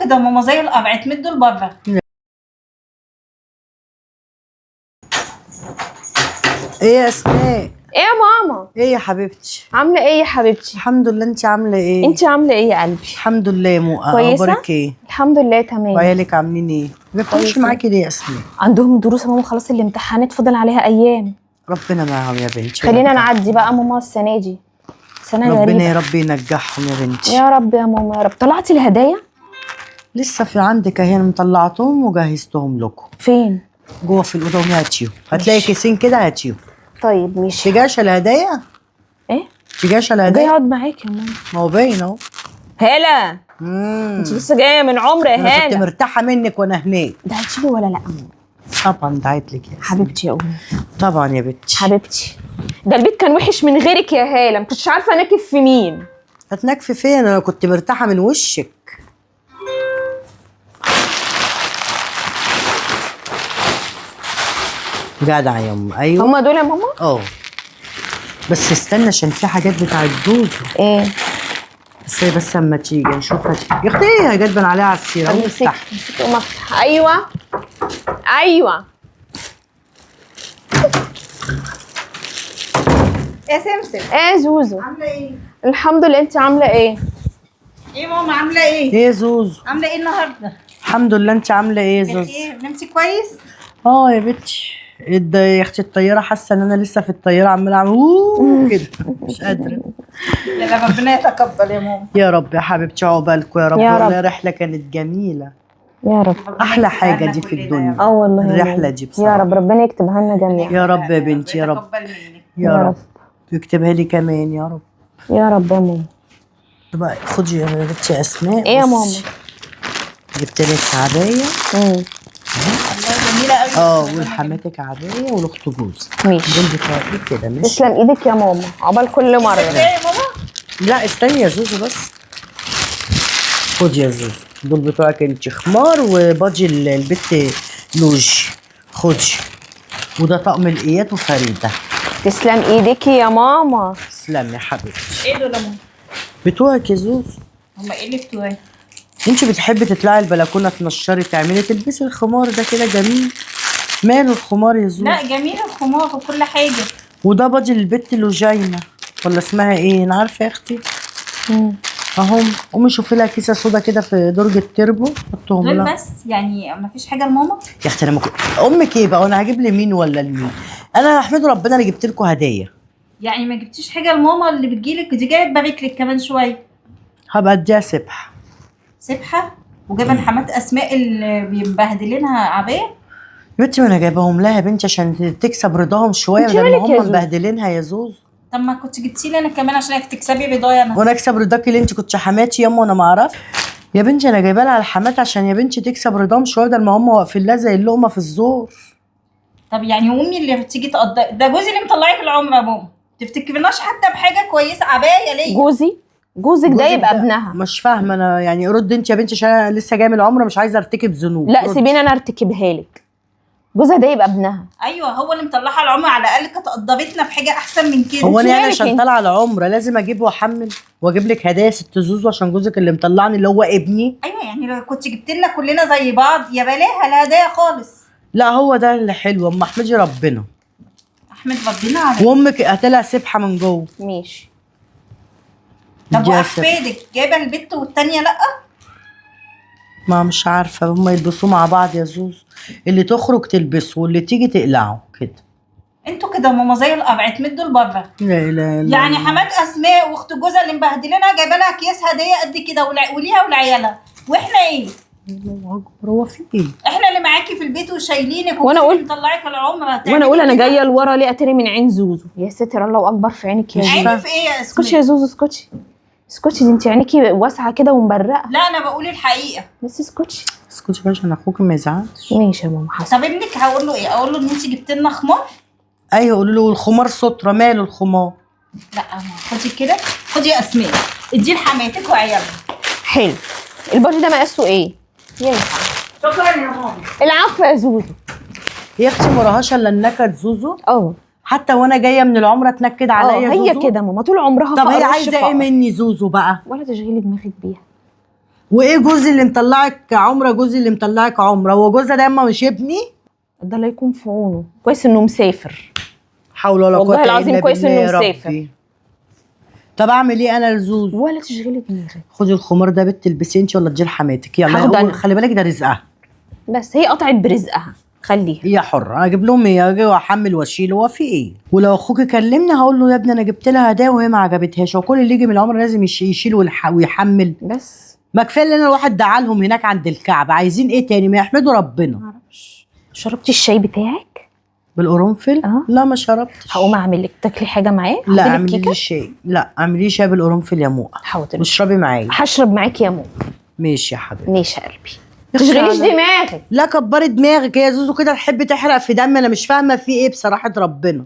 كده ماما زي القرع تمدوا لبره. ايه يا اسماء؟ ايه يا ماما؟ ايه يا حبيبتي؟ عامله ايه يا حبيبتي؟ الحمد لله، انت عامله ايه؟ انت عامله ايه يا قلبي؟ الحمد لله يا مو. كويسه؟ اخبارك ايه؟ الحمد لله تمام. وعيالك عاملين ايه؟ ما بيكونش كويسين. معاكي ليه يا اسماء؟ عندهم دروس يا ماما، خلاص الامتحانات فاضل عليها ايام. ربنا معاهم يا بنتي. خلينا نعدي بقى ماما السنه دي، سنه ربنا غريبه. يا رب ينجحهم يا بنتي. يا رب يا ماما يا رب. طلعتي الهدايا؟ لسه في عندك اهي، انا مطلعتهم وجهزتهم لكم فين؟ جوه في الاوضه، وهاتيهم. هتلاقي كيسين كده، هاتيهم. طيب ماشي. تجاش الهدايا؟ ايه؟ تجاش جاي الهدايا؟ اقعد معاك يا ماما. ما هو باين اهو. هاله، انت لسه جايه من عمره يا انا كنت هاله. مرتاحه منك وانا هناك. دعيتيلي ولا لا؟ طبعا دعيت لك يا اسماء. حبيبتي يا امي، طبعا يا بنتي. حبيبتي. ده البيت كان وحش من غيرك يا هاله، ما كنتش عارفه انكف في مين. هتنكفي فين؟ انا كنت مرتاحه من وشك. جدع يا ام. ايوه هما دول يا ماما؟ اه، بس استنى عشان في حاجات بتاعت زوزو. ايه؟ بس هي بس اما تيجي نشوفها. يا اختي ايه هي جايبه عليها على السيره؟ قومي امسكي افتحي. امسكي قوم افتح. ايوه ايوه. يا سمسم ايه يا زوزو؟ عامله ايه؟ الحمد لله، انت عامله ايه؟ ايه ماما عامله ايه؟ ايه يا زوزو؟ عامله ايه النهارده؟ الحمد لله، انت عامله ايه يا زوزو؟ بخير، نمتي كويس؟ اه يا بنتي. يا اختي الطياره، حاسه ان انا لسه في الطياره عماله اعمل كده، مش قادره. يلا ربنا يتقبل يا ماما. يا رب يا حبيبتي، عقبالكم يا رب. يا رب. والله رحله كانت جميله. يا رب. احلى حاجه دي في الدنيا. اه والله يا الرحله ماما. دي بصراحه. يا رب ربنا يكتبها لنا جميعا. يا رب يا بنتي، يا رب. يتقبل منك. يا يا رب. رب. يكتبها لي كمان يا رب. يا رب يا ماما. بقى خدي يا بنتي اسماء. ايه يا بصي. ماما؟ جبت لك عبايه. الله جميله قوي. ولحماتك عبايه ولاخت جوزي. ماشي. دول بتوعك كده ماشي. تسلم ايدك يا ماما، عقبال كل مره. ايه يا ماما؟ لا استني يا زوزو بس. خدي يا زوزو، دول بتوعك انت، خمار وبادجي البت لوج. خدي. وده طقم الايات وفريده. تسلم ايدك يا ماما. تسلمي يا حبيبتي. ايه دول يا ماما؟ بتوعك يا زوزو. هما ايه اللي بتوعي؟ انت بتحبي تطلعي البلكونه تنشري تعملي تلبسي الخمار ده كده جميل. ماله الخمار يا زوزو؟ لا جميل الخمار وكل حاجه. وده بادي البت لوجينا ولا اسمها ايه؟ انا عارفه يا اختي. اهو. قومي شوفي لها كيسه سودا كده في درج التربو، حطهم دول لها. بس يعني ما فيش حاجه لماما؟ يا اختي انا امك ايه بقى، وانا هجيب لمين ولا لمين؟ انا احمد ربنا انا جبت لكم هديه. يعني ما جبتيش حاجه لماما اللي بتجيلك دي؟ جايه تبارك لك كمان شويه. هبقى اديها سبحه. سبحه؟ وجايبه لحمات اسماء اللي بيبهدلينها عبايه؟ يا بنتي ما انا جايباهم لها يا بنتي عشان تكسب رضاهم شويه، انت بدل ما مالك يا هم زوزو؟ مبهدلينها يا زوزو. طب ما كنت جبتي لي انا كمان عشان تكسبي رضايا انا. وانا اكسب رضاكي اللي انت كنت حماتي ياما وانا ما اعرف. يا بنتي انا جايبه لها الحمات عشان يا بنتي تكسب رضاهم شويه، بدل ما هم واقفين لها زي اللقمه في الزور. طب يعني امي اللي بتيجي تقضي ده جوزي اللي مطلعك العمر يا ماما، تفتكرناش حتى بحاجه كويسه عبايه ليا؟ جوزك ده يبقى ده ابنها. مش فاهمه انا يعني. رد انت يا بنتي عشان انا لسه جايه من العمره، مش عايزه ارتكب ذنوب. لا رد. سيبيني انا ارتكبها لك. جوزها ده يبقى ابنها. ايوه هو اللي مطلعها العمر، على الاقل كانت قدرتنا بحاجه احسن من كده. هو انا يعني مالك عشان انت؟ طالعه العمره لازم اجيب واحمل واجيب لك هدايا ست زوزو عشان جوزك اللي مطلعني اللي هو ابني؟ ايوه يعني لو كنت جبت لنا كلنا زي بعض يا بلاها الهدايا خالص. لا هو ده اللي حلو. اما احمدي ربنا. احمد ربنا عليك. وامك هاتلها سبحه من جوه. ماشي. طب اديها سبحة. واحفادك جايبه البت والتانيه لا؟ ما مش عارفه، هم يلبسوه مع بعض يا زوزو. اللي تخرج تلبسه واللي تيجي تقلعه كده. انتوا كده ماما زي القرع تمدوا لبره. لا لا لا. يعني حمات اسماء واخت جوزها اللي مبهدلينها جايبه لها اكياس هديه قد كده وليها ولعيالها، واحنا ايه؟ الله اكبر، هو في ايه؟ احنا اللي معاكي في البيت وشايلينك وانا اقول مطلعك العمر. وانا اقول انا جايه لورا ليه اتري من عين زوزو؟ يا ستر الله اكبر في عينك يا زوزو. عيني في ايه يا اسكتي اسماء؟ يا زوزو، اسكتي اسكتي، دي انت عينيكي واسعه كده ومبرقه. لا انا بقول الحقيقه. بس اسكتي. اسكتي بقى عشان اخوك ما يزعلش. ماشي يا ماما حسن. طب ابنك هقول له ايه؟ اقول له ان انت جبت لنا خمار؟ ايوه قولوا له الخمار ستره. ماله الخمار؟ لا خدي كده، خدي يا اسماء ادي لحماتك وعيالها. حلو. البادي ده مقاسه ايه؟ ينفع. شكرا يا ماما. العفو يا زوزو. يا اختي ما وراهاش الا النكد زوزو. اه حتى وانا جايه من العمره تنكد عليا زوزو. هي كده ماما طول عمرها طب فقر هي وش عايزه فقر. ايه مني زوزو بقى؟ ولا تشغلي دماغك بيها. وايه جوزي اللي مطلعك عمره؟ جوزي اللي مطلعك عمره هو جوزها ده اما مش ابني؟ ده لا يكون في عونه، كويس انه مسافر. حول ولا قوه والله الا العظيم كويس بالله إنه يا مسافر. ربي. طب اعمل ايه انا لزوز؟ ولا تشغلي دماغك. خدي الخمار ده بت تلبسيه انت ولا تجيل حماتك، يلا هاخده أنا. خلي بالك ده رزقها. بس هي قطعت برزقها، خليها. هي حرة، انا اجيب لهم ايه؟ اجي واحمل واشيل، هو في ايه؟ ولو اخوك كلمني هقول له يا ابني انا جبت لها هدايا وهي ما عجبتهاش، وكل اللي يجي من العمر لازم يشيل ويحمل. بس ما كفايه ان انا الواحد دعالهم هناك عند الكعبه، عايزين ايه تاني؟ ما يحمدوا ربنا. معرفش. شربتي الشاي بتاعك؟ بالقرنفل؟ لا ما شربتش. هقوم اعمل لك تاكلي حاجه معاه؟ لا أعمل لك اعملي كيكة؟ لي شاي، لا اعملي لي شاي بالقرنفل يا موقع. حاضر. واشربي معايا. هشرب معاكي يا ماما. ماشي يا حبيبتي. ماشي يا قلبي. ما تشغليش دماغك. لا كبري دماغك، هي زوزو كده تحب تحرق في دم، انا مش فاهمه في ايه بصراحه ربنا.